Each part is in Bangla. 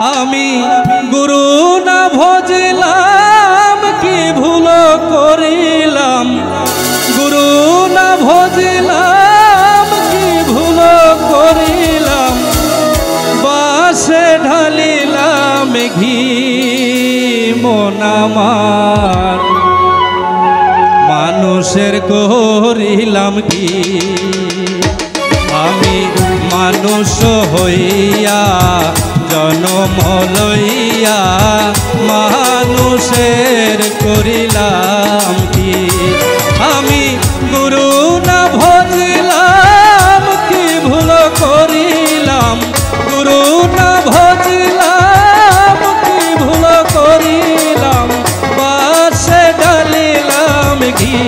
আমি গুরু না ভজলাম কি ভুল করিলাম, গুরু না ভজলাম কি ভুল করিলাম, বাসে ঢালিলাম ঘি মন আমার, মানুষের করিলাম কি। আমি মানুষ হইয়া জনম লইয়া মানুষের করিলাম কি। আমি গুরু না ভজলাম কি ভুল করিলাম, গুরু না ভজলাম কি ভুল করিলাম, বাসে ঢালিলাম ঘি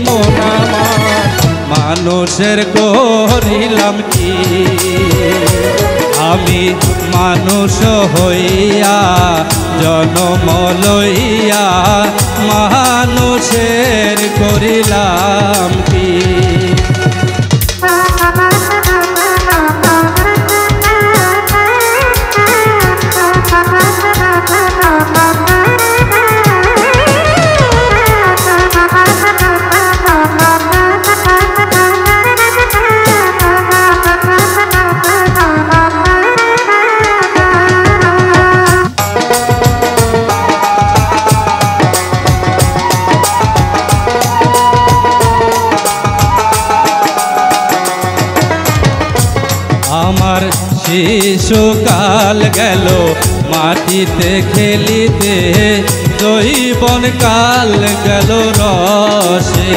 মন আমার, মানুষের করিলাম কি। আমি মানুষ হইয়া জনম লইয়া মানুষের করিলাম কি। আমার শিশুকাল গেল মাটিতে খেলিতে, যৌবন কাল গেল রসে।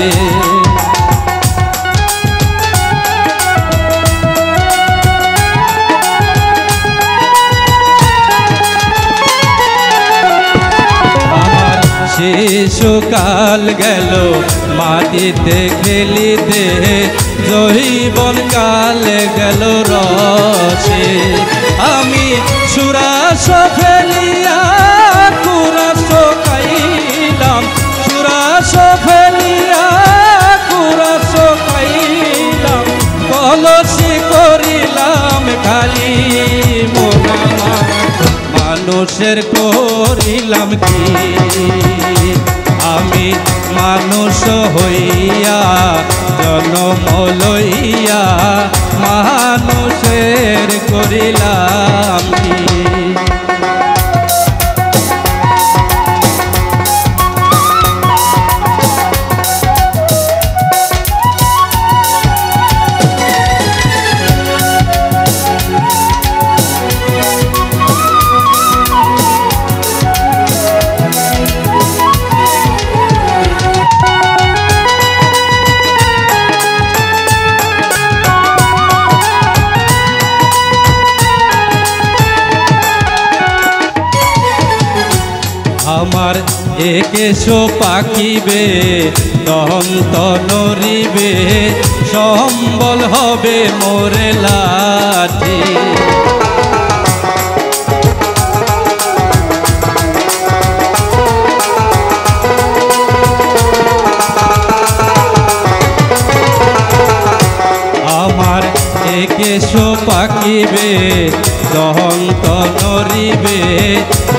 আমার শিশুকাল গেল মাটিতে খেলিতে, যৌবন কাল গেল রসে। আমি সুরাস ফেলিয়া কুরাস খাইলাম, সুরাস ফেলিয়া কুরাস খাইলাম, কলসি করিলাম খালি মন আমার, মানুষের করিলাম কি। আমি মানুষ হইয়া জনম লইয়া মানুষের করিলাম কি। আমার একেশো পাকিবে দন্ত নরিবে, সম্বল হবে মোরে লাঠি। আমার একেশো পাকিবে দন্ত নরিবে,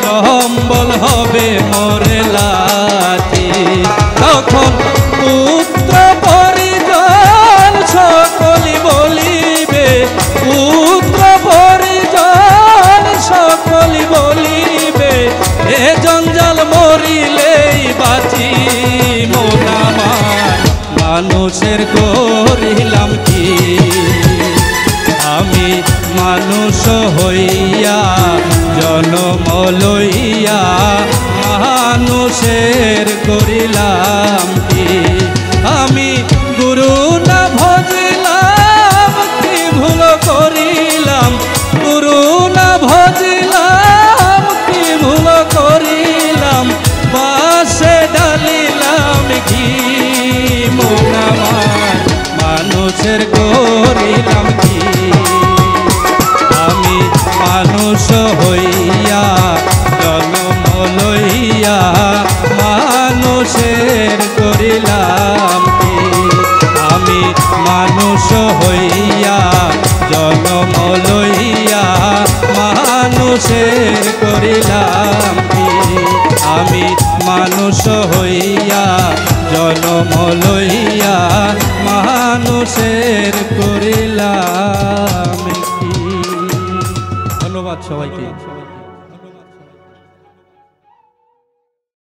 সম্বল হবে মোরে লাঠি। তখন পুত্র পরিজন সকলি বলিবে, পুত্র পরিজন সকলি বলিবে, এ জঞ্জাল মরিলেই বাঁচি মন আমার, মানুষের করিলাম কি। আমি মানুষ হইয়া জনম লইয়া মানুষের করিলাম কি। আমি গুরু না ভজলাম কি ভুল করিলাম, গুরু না ভজলাম কি ভুল করিলাম, বাসে ঢালিলাম ঘি মন আমার, মানুষের করিলাম কি। আমি মানুষ হইয়া জনম লইয়া মানুষের করিলাম কি। আমি মানুষ হইয়া জনম লইয়া মানুষ মানুষের করিলাম কি আমি মানুষ হইয়া জন্ম লইয়া মানুষের করিলাম কি। ধন্যবাদ সবাইকে।